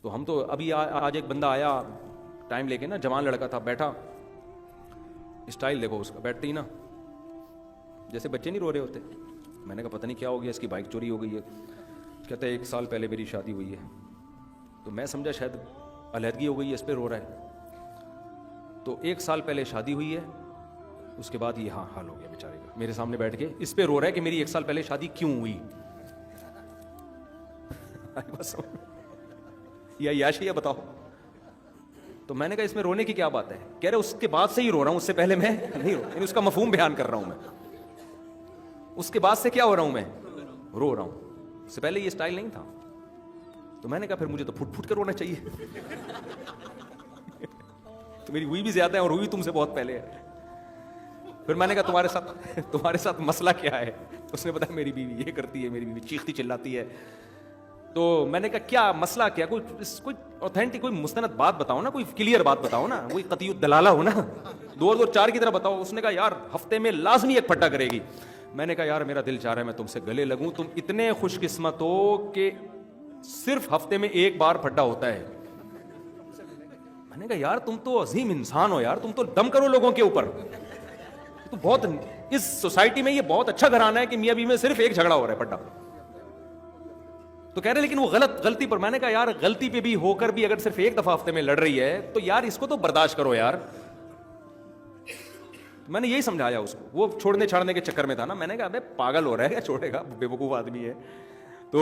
تو ہم تو ابھی آج ایک بندہ آیا ٹائم لے کے نا، جوان لڑکا تھا، بیٹھا، اسٹائل دیکھو اس کا، بیٹھتے ہی نا جیسے بچے نہیں رو رہے ہوتے. میں نے کہا پتہ نہیں کیا ہو گیا، اس کی بائک چوری ہو گئی ہے. کہتا ہے 1 سال پہلے میری شادی ہوئی ہے. تو میں سمجھا شاید علیحدگی ہو گئی ہے اس پہ رو رہا ہے. تو 1 سال پہلے شادی ہوئی ہے، اس کے بعد یہ حال ہو گیا بیچارے کا. میرے سامنے بیٹھ کے اس پہ رو رہا ہے کہ میری 1 سال پہلے شادی کیوں ہوئی. یا یاشی ہے بتاؤ. تو میں نے کہا اس میں رونے کی کیا بات ہے؟ کہہ رہے اس کے بعد سے ہی رو رہا ہوں، اس سے پہلے میں نہیں رو. یعنی اس کا مفہوم بیان کر رہا ہوں میں. اس کے بعد سے کیا ہو رہا ہوں میں؟ رو رہا ہوں. اس سے پہلے یہ سٹائل نہیں تھا. تو میں نے کہا پھر مجھے تو پھٹ پھٹ کر رونا چاہیے. تو میری ہوئی بھی زیادہ ہے اور ہوئی تم سے بہت پہلے ہے. پھر میں نے کہا تمہارے ساتھ مسئلہ کیا ہے؟ اس نے بتایا میری بیوی یہ کرتی ہے، میری بیوی چیختی چلاتی ہے. تو میں نے کہا کیا مسئلہ کیا؟ کوئی اوتھینٹک کوئی مستند بات بتاؤ نا، کوئی کلیئر بات بتاؤ نا، کوئی قطعی الدلالہ ہو نا، 2 اور 2 4 کی طرح بتاؤ. اس نے کہا یار ہفتے میں لازمی ایک پھٹا کرے گی. میں نے کہا یار میرا دل چاہ رہا ہے میں تم سے گلے لگوں، تم اتنے خوش قسمت ہو کہ صرف ہفتے میں 1 بار پھٹا ہوتا ہے. میں نے کہا یار تم تو عظیم انسان ہو یار، تم تو دم کرو لوگوں کے اوپر. تو بہت اس سوسائٹی میں یہ بہت اچھا گھرانہ ہے کہ میاں بیوی میں صرف ایک جھگڑا ہو رہا ہے پھٹا. تو کہہ رہے لیکن وہ غلطی پر. میں نے کہا یار غلطی پہ بھی ہو کر بھی اگر صرف 1 دفعہ ہفتے میں لڑ رہی ہے تو یار اس کو تو برداشت کرو یار. میں نے یہی سمجھایا اس کو. وہ چھوڑنے چھاڑنے کے چکر میں تھا نا. میں نے کہا ابے پاگل ہو رہا ہے کیا، چھوڑے گا، بے وقوف آدمی ہے. تو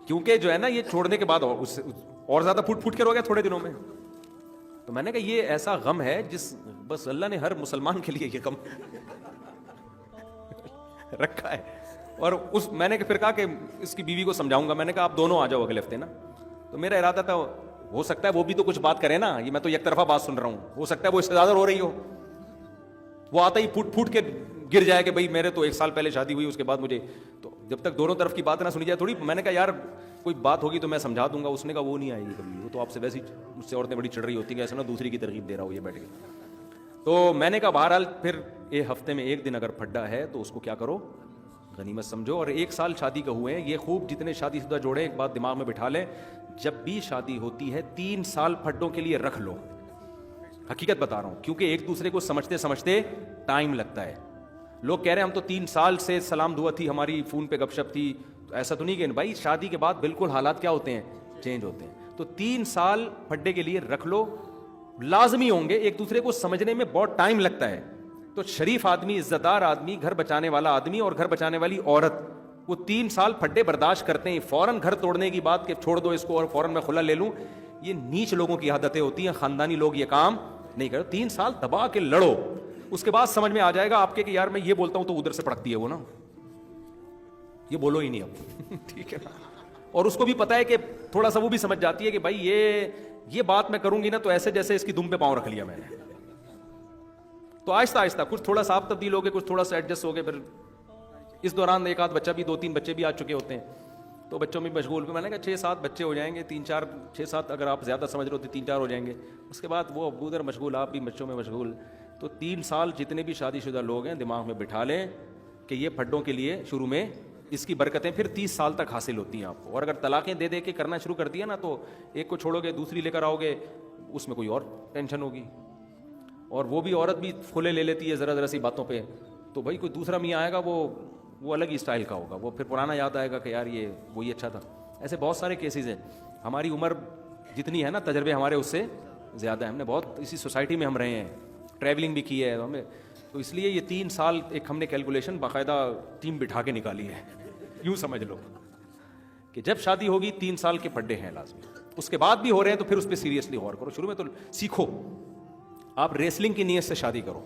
کیونکہ جو ہے نا یہ چھوڑنے کے بعد اور زیادہ پھٹ پھٹ کے رو گیا تھوڑے دنوں میں. تو میں نے کہا یہ ایسا غم ہے جس بس اللہ نے ہر مسلمان کے لیے یہ غم رکھا ہے. اور میں نے پھر کہا کہ اس کی بیوی کو سمجھاؤں گا. میں نے کہا آپ دونوں آ جاؤ اگلے ہفتے نا. تو میرا ارادہ تھا ہو سکتا ہے وہ بھی تو کچھ بات کرے نا، یہ میں تو یک طرفہ بات سن رہا ہوں، ہو سکتا ہے وہ اس سے زیادہ رو رہی ہو. وہ آتا ہی پھوٹ پھوٹ کے گر جائے کہ بھائی میرے تو 1 سال پہلے شادی ہوئی، اس کے بعد مجھے. تو جب تک دونوں طرف کی بات نہ سنی جائے تھوڑی. میں نے کہا یار کوئی بات ہوگی تو میں سمجھا دوں گا. اس نے کہا وہ نہیں آئے گی کبھی، وہ تو آپ سے ویسے ہی مجھ سے عورتیں بڑی چڑھ رہی ہوتی ہیں، ایسا نا دوسری کی ترغیب دے رہا ہو یہ بیٹھ کے. تو میں نے کہا بہرحال پھر ہفتے میں 1 دن اگر پھڈا ہے تو اس کو کیا کرو، غنیمت سمجھو. اور 1 سال شادی کا ہوئے ہیں، یہ خوب جتنے شادی شدہ جوڑے ایک بات دماغ میں بٹھا لیں، جب بھی شادی ہوتی ہے 3 سال پھڈوں کے لیے رکھ لو. حقیقت بتا رہا ہوں، کیونکہ ایک دوسرے کو سمجھتے سمجھتے ٹائم لگتا ہے. لوگ کہہ رہے ہیں ہم تو 3 سال سے سلام دعا تھی ہماری، فون پہ گپ شپ تھی. تو ایسا تو نہیں کہ بھائی شادی کے بعد بالکل حالات کیا ہوتے ہیں، چینج ہوتے ہیں. تو 3 سال پھڈے کے لیے رکھ لو، لازمی ہوں گے. ایک دوسرے کو سمجھنے میں بہت ٹائم لگتا ہے. تو شریف آدمی، عزت دار آدمی، گھر بچانے والا آدمی اور گھر بچانے والی عورت، وہ 3 سال پھڈے برداشت کرتے ہیں. فوراً گھر توڑنے کی بات کہ چھوڑ دو اس کو اور فوراً میں خلا لے لوں، یہ نیچ لوگوں کی عادتیں ہوتی ہیں. خاندانی لوگ یہ کام نہیں کرو. 3 سال دبا کے لڑو، اس کے بعد سمجھ میں آ جائے گا آپ کے کہ یار میں یہ بولتا ہوں تو ادھر سے پڑکتی ہے وہ نا، یہ بولو ہی نہیں اب. ٹھیک ہے نا. اور اس کو بھی پتا ہے کہ تھوڑا سا وہ بھی سمجھ جاتی ہے کہ بھائی یہ بات میں کروں گی نا تو ایسے جیسے اس کی دم پہ پاؤں رکھ لیا میں نے. تو آہستہ آہستہ کچھ تھوڑا سا آپ تبدیل ہو گئے، کچھ تھوڑا سا ایڈجسٹ ہو گئے. پھر اس دوران 1 آدھ بچہ بھی 2-3 بچے بھی آ چکے ہوتے ہیں تو بچوں میں مشغول. میں نے کہا 6-7 بچے ہو جائیں گے، 3-4 6-7 اگر آپ زیادہ سمجھ رہے ہو تو 3-4 ہو جائیں گے. اس کے بعد وہ ابو ادھر مشغول، آپ بھی بچوں میں مشغول. تو 3 سال جتنے بھی شادی شدہ لوگ ہیں دماغ میں بٹھا لیں کہ یہ پھڈوں کے لیے شروع میں اس کی برکتیں پھر 30 سال تک حاصل ہوتی ہیں آپ کو. اور اگر طلاقیں دے کے کرنا شروع کر دیا نا تو ایک کو چھوڑو گے دوسری لے کر آؤ گے، اس میں کوئی اور ٹینشن ہوگی. اور وہ بھی عورت بھی کھلے لے لیتی ہے ذرا سی باتوں پہ. تو بھائی کوئی دوسرا میاں آئے گا وہ الگ ہی اسٹائل کا ہوگا، وہ پھر پرانا یاد آئے گا کہ یار یہ وہی اچھا تھا. ایسے بہت سارے کیسز ہیں. ہماری عمر جتنی ہے نا، تجربے ہمارے اس سے زیادہ ہیں. ہم نے بہت اسی سوسائٹی میں ہم رہے ہیں، ٹریولنگ بھی کی ہے ہمیں. تو اس لیے یہ 3 سال ایک ہم نے کیلکولیشن باقاعدہ ٹیم بٹھا کے نکالی ہے. یوں سمجھ لو کہ جب شادی ہوگی 3 سال کے پھڈے ہیں لازمی. اس کے بعد بھی ہو رہے ہیں تو پھر اس پہ سیریسلی غور کرو. شروع میں تو سیکھو. آپ ریسلنگ کی نیت سے شادی کرو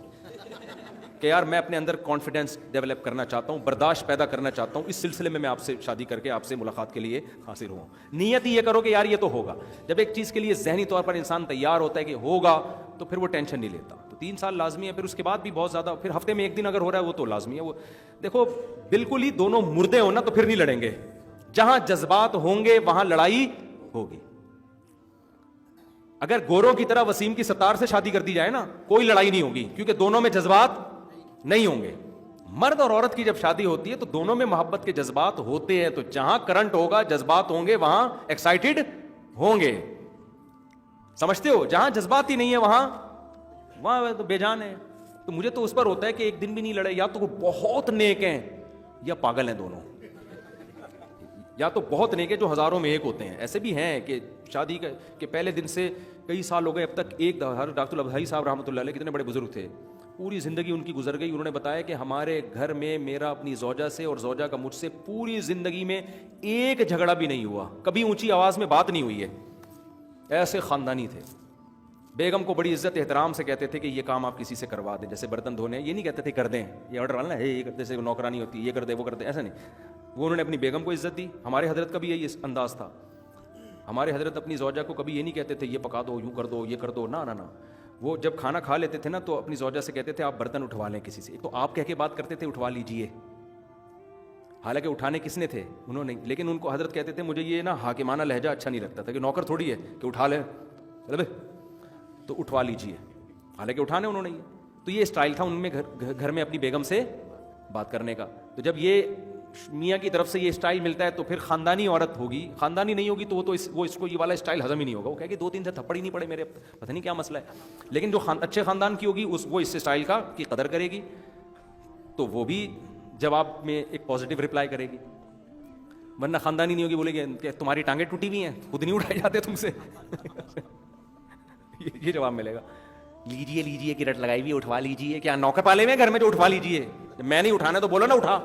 کہ یار میں اپنے اندر کانفیڈنس ڈیولپ کرنا چاہتا ہوں، برداشت پیدا کرنا چاہتا ہوں، اس سلسلے میں آپ سے شادی کر کے آپ سے ملاقات کے لیے حاصل ہوں. نیت ہی یہ کرو کہ یار یہ تو ہوگا. جب ایک چیز کے لیے ذہنی طور پر انسان تیار ہوتا ہے کہ ہوگا تو پھر وہ ٹینشن نہیں لیتا. تو 3 سال لازمی ہے. پھر اس کے بعد بھی بہت زیادہ، پھر ہفتے میں 1 دن اگر ہو رہا ہے وہ تو لازمی ہے. وہ دیکھو بالکل ہی دونوں مردے ہو نا تو پھر نہیں لڑیں گے. جہاں جذبات ہوں گے وہاں لڑائی ہوگی. اگر گوروں کی طرح وسیم کی ستار سے شادی کر دی جائے نا کوئی لڑائی نہیں ہوگی، کیونکہ دونوں میں جذبات نہیں ہوں گے. مرد اور عورت کی جب شادی ہوتی ہے تو دونوں میں محبت کے جذبات ہوتے ہیں. تو جہاں کرنٹ ہوگا، جذبات ہوں گے، وہاں ایکسائٹڈ ہوں گے. سمجھتے ہو, جہاں جذبات ہی نہیں ہے وہاں تو بے جان ہے. تو مجھے تو اس پر ہوتا ہے کہ ایک دن بھی نہیں لڑے, یا تو وہ بہت نیک ہیں یا پاگل ہیں دونوں, یا تو بہت نیک ہے جو ہزاروں میں ایک ہوتے ہیں. ایسے بھی ہیں کہ شادی کے پہلے دن سے کئی سال ہو گئے اب تک ایک ڈاکٹر الابدھائی صاحب رحمۃ اللہ علیہ کتنے بڑے بزرگ تھے, پوری زندگی ان کی گزر گئی. انہوں نے بتایا کہ ہمارے گھر میں میرا اپنی زوجہ سے اور زوجہ کا مجھ سے پوری زندگی میں ایک جھگڑا بھی نہیں ہوا, کبھی اونچی آواز میں بات نہیں ہوئی ہے. ایسے خاندانی تھے. بیگم کو بڑی عزت احترام سے کہتے تھے کہ یہ کام آپ کسی سے کروا دیں, جیسے برتن دھونے, یہ نہیں کہتے تھے کر دیں, یہ آرڈر والا نا یہ کرتے سے نوکرانی ہوتی ہے, یہ کر دے وہ کر دے, ایسا نہیں. وہ انہوں نے اپنی بیگم کو عزت دی. ہمارے حضرت کا بھی یہی انداز تھا. ہمارے حضرت اپنی زوجہ کو کبھی یہ نہیں کہتے تھے یہ پکا دو, یوں کر دو, یہ کر دو, نہ. وہ جب کھانا کھا لیتے تھے نا تو اپنی زوجہ سے کہتے تھے آپ برتن اٹھوا لیں کسی سے. ایک تو آپ کہہ کے بات کرتے تھے اٹھوا لیجئے, حالانکہ اٹھانے کس نے تھے, انہوں نے, لیکن ان کو حضرت کہتے تھے مجھے یہ نا حاکمانہ لہجہ اچھا نہیں لگتا تھا کہ نوکر تھوڑی ہے کہ اٹھا لے تو اٹھوا لیجئے, حالانکہ اٹھانے انہوں نے. تو یہ اسٹائل تھا ان میں گھر میں اپنی بیگم سے بات کرنے کا. تو جب یہ میاں کی طرف سے یہ اسٹائل ملتا ہے تو پھر خاندانی عورت ہوگی, خاندانی نہیں ہوگی تو وہ اس کو یہ والا اسٹائل ہضم ہی نہیں ہوگا. وہ کہے کہ 2-3 سے تھپڑ ہی نہیں پڑے میرے, پتہ نہیں کیا مسئلہ ہے. لیکن جو اچھے خاندان کی ہوگی وہ اس اسٹائل کی قدر کرے گی, تو وہ بھی جواب میں ایک پازیٹیو رپلائی کرے گی. ورنہ خاندانی نہیں ہوگی, بولے گی کہ تمہاری ٹانگیں ٹوٹی ہوئی ہیں, خود نہیں اٹھائے جاتے تم سے. یہ جواب ملے گا. لیجیے کی رٹ لگائی ہوئی, اٹھوا لیجیے. کیا نوکر پالے ہوئے گھر میں جو اٹھوا لیجیے, میں نہیں اٹھانا تو بولو نا اٹھا.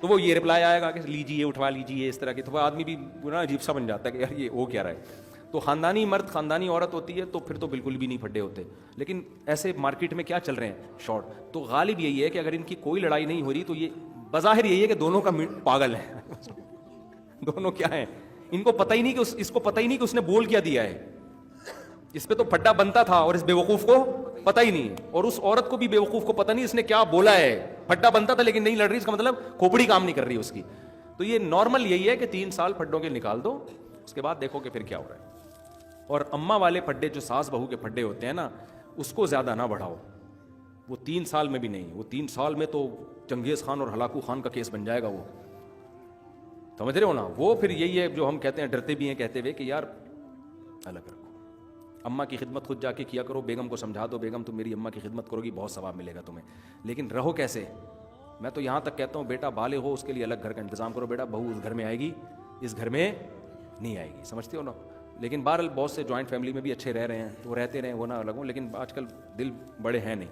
تو وہ یہ رپلائی آئے گا کہ لیجیے اٹھوا لیجیے, اس طرح کی. تو آدمی بھی عجیب سا بن جاتا ہے کہ یار یہ ہو کیا رہا ہے. تو خاندانی مرد خاندانی عورت ہوتی ہے تو پھر تو بالکل بھی نہیں پھڈے ہوتے. لیکن ایسے مارکیٹ میں کیا چل رہے ہیں شارٹ. تو غالب یہی ہے کہ اگر ان کی کوئی لڑائی نہیں ہو رہی تو یہ بظاہر یہی ہے کہ دونوں کا پاگل ہے. دونوں کیا ہیں, ان کو پتہ ہی نہیں کہ اس کو پتہ ہی نہیں کہ اس نے بول کیا دیا ہے. اس پہ تو پھڈا بنتا تھا اور اس بیوقوف کو پتہ ہی نہیں, اور اس عورت کو بھی بیوقوف کو پتہ نہیں اس نے کیا بولا ہے. پھڈا بنتا تھا لیکن نہیں لڑ رہی, اس کا مطلب کھوپڑی کام نہیں کر رہی اس کی. تو یہ نارمل یہی ہے کہ 3 سال پھڈوں کے نکال دو, اس کے بعد دیکھو کہ پھر کیا ہو رہا ہے. اور اماں والے پھڈے جو ساس بہو کے پھڈے ہوتے ہیں نا, اس کو زیادہ نہ بڑھاؤ. وہ 3 سال میں بھی نہیں, وہ 3 سال میں تو چنگیز خان اور ہلاکو خان کا کیس بن جائے گا. وہ سمجھ رہے ہو نا. وہ پھر یہی ہے جو ہم کہتے ہیں, ڈرتے بھی ہیں کہتے ہوئے کہ یار الگ رکھو, اماں کی خدمت خود جا کے کیا کرو. بیگم کو سمجھا دو, بیگم تم میری اماں کی خدمت کرو گی, بہت ثواب ملے گا تمہیں. لیکن رہو کیسے, میں تو یہاں تک کہتا ہوں بیٹا بالغ ہو اس کے لیے الگ گھر کا انتظام کرو. بیٹا بہو اس گھر میں آئے گی, اس گھر میں نہیں آئے گی. سمجھتے ہو نا. لیکن بہرحال بہت سے جوائنٹ فیملی میں بھی اچھے رہ رہے ہیں, وہ رہتے رہیں, وہ نہ الگ ہوں. لیکن آج کل دل بڑے ہیں نہیں.